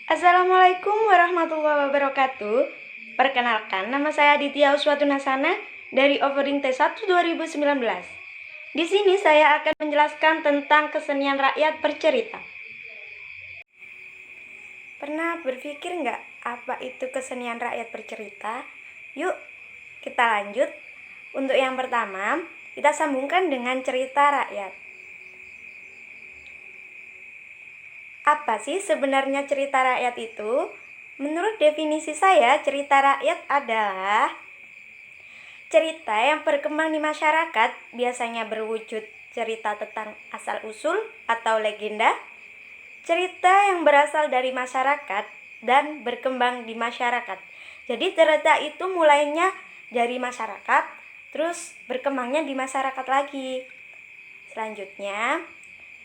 Assalamualaikum warahmatullahi wabarakatuh. Perkenalkan, nama saya Aditya Uswatun Hasana dari Offering T1 2019. Di sini saya akan menjelaskan tentang kesenian rakyat bercerita. Pernah berpikir nggak apa itu kesenian rakyat bercerita? Yuk, kita lanjut. Untuk yang pertama, kita sambungkan dengan cerita rakyat. Apa sih sebenarnya cerita rakyat itu? Menurut definisi saya, cerita rakyat adalah cerita yang berkembang di masyarakat, biasanya berwujud cerita tentang asal-usul atau legenda, cerita yang berasal dari masyarakat dan berkembang di masyarakat. Jadi cerita itu mulainya dari masyarakat, terus berkembangnya di masyarakat lagi. Selanjutnya,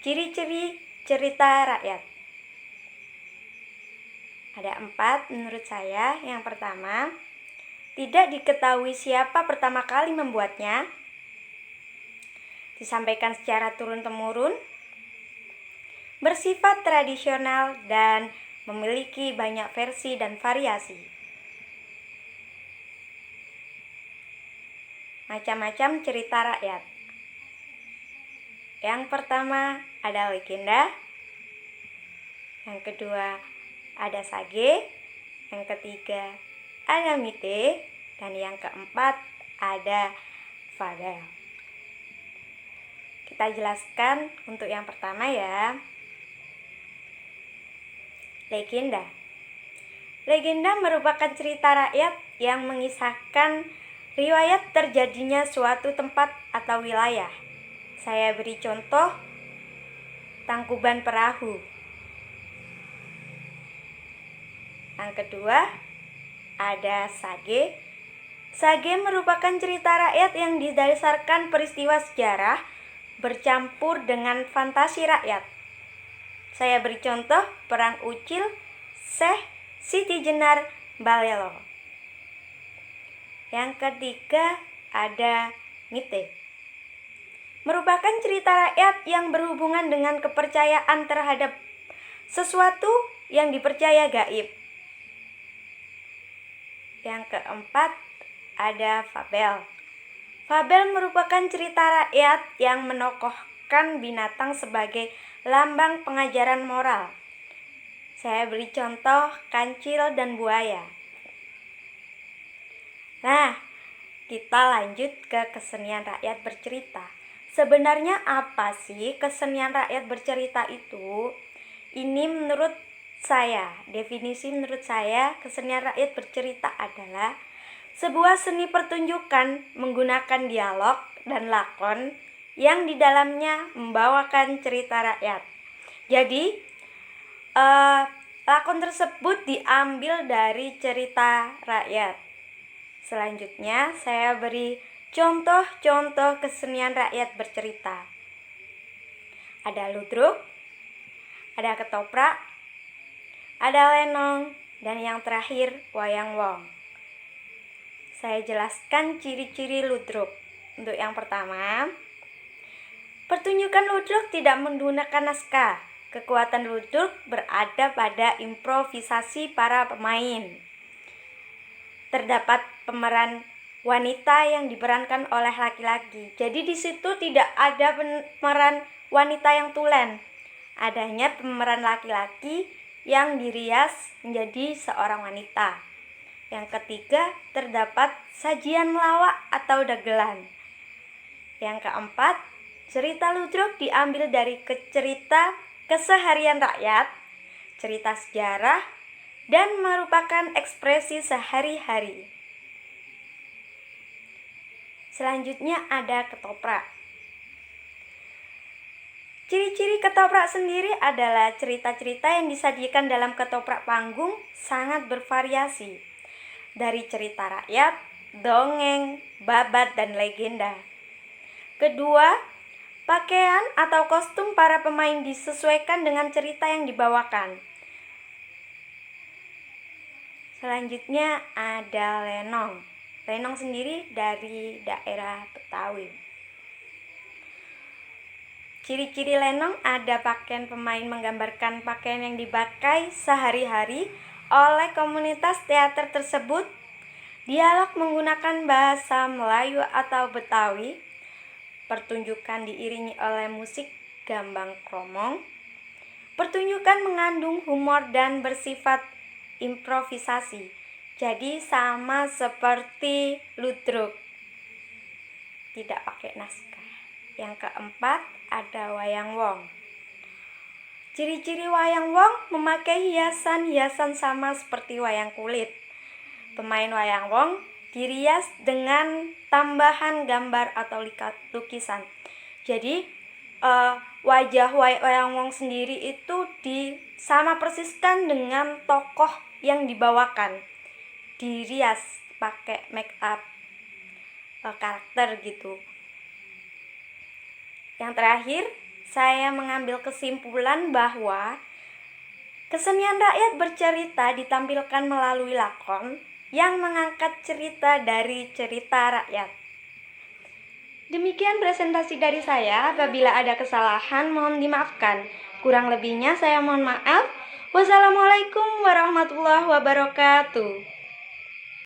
ciri-ciri cerita rakyat. Ada 4 menurut saya. Yang pertama, tidak diketahui siapa pertama kali membuatnya, disampaikan secara turun-temurun, bersifat tradisional, dan memiliki banyak versi dan variasi. Macam-macam cerita rakyat. Yang pertama ada legenda, yang kedua ada sage, yang ketiga ada mite, dan yang keempat ada fabel. Kita jelaskan untuk yang pertama ya. Legenda. Legenda merupakan cerita rakyat yang mengisahkan riwayat terjadinya suatu tempat atau wilayah. Saya beri contoh Tangkuban Perahu. Yang kedua ada sage. Sage merupakan cerita rakyat yang didasarkan peristiwa sejarah bercampur dengan fantasi rakyat. Saya beri contoh Perang Ucil, Syekh Siti Jenar Balelo. Yang ketiga ada mite. Merupakan cerita rakyat yang berhubungan dengan kepercayaan terhadap sesuatu yang dipercaya gaib. Yang keempat ada fabel. Fabel merupakan cerita rakyat yang menokohkan binatang sebagai lambang pengajaran moral. Saya beri contoh kancil dan buaya. Nah, kita lanjut ke kesenian rakyat bercerita. Sebenarnya apa sih kesenian rakyat bercerita itu? Ini menurut saya, definisi menurut saya, kesenian rakyat bercerita adalah sebuah seni pertunjukan menggunakan dialog dan lakon yang di dalamnya membawakan cerita rakyat. Jadi, lakon tersebut diambil dari cerita rakyat. Selanjutnya, saya beri contoh-contoh kesenian rakyat bercerita. Ada ludruk, ada ketoprak, ada lenong, dan yang terakhir wayang wong. Saya jelaskan ciri-ciri ludruk. Untuk yang pertama, pertunjukan ludruk tidak menggunakan naskah. Kekuatan ludruk berada pada improvisasi para pemain. Terdapat pemeran wanita yang diperankan oleh laki-laki. Jadi di situ tidak ada pemeran wanita yang tulen. Adanya pemeran laki-laki yang dirias menjadi seorang wanita. Yang ketiga, terdapat sajian lawak atau dagelan. Yang keempat, cerita ludruk diambil dari cerita keseharian rakyat, cerita sejarah, dan merupakan ekspresi sehari-hari. Selanjutnya ada ketoprak. Ciri-ciri ketoprak sendiri adalah cerita-cerita yang disajikan dalam ketoprak panggung sangat bervariasi. Dari cerita rakyat, dongeng, babat, dan legenda. Kedua, pakaian atau kostum para pemain disesuaikan dengan cerita yang dibawakan. Selanjutnya ada lenong. Lenong sendiri dari daerah Betawi. Ciri-ciri lenong ada pakaian pemain menggambarkan pakaian yang dipakai sehari-hari oleh komunitas teater tersebut. Dialog menggunakan bahasa Melayu atau Betawi. Pertunjukan diiringi oleh musik gambang kromong. Pertunjukan mengandung humor dan bersifat improvisasi. Jadi sama seperti ludruk, tidak pakai naskah. Yang keempat ada wayang wong. Ciri-ciri wayang wong memakai hiasan-hiasan sama seperti wayang kulit. Pemain wayang wong dirias dengan tambahan gambar atau lukisan. Jadi wajah wayang wong sendiri itu sama persiskan dengan tokoh yang dibawakan, dirias pakai make up karakter gitu. Yang terakhir, saya mengambil kesimpulan bahwa kesenian rakyat bercerita ditampilkan melalui lakon yang mengangkat cerita dari cerita rakyat. Demikian presentasi dari saya. Apabila ada kesalahan, mohon dimaafkan. Kurang lebihnya saya mohon maaf. Wassalamualaikum warahmatullahi wabarakatuh.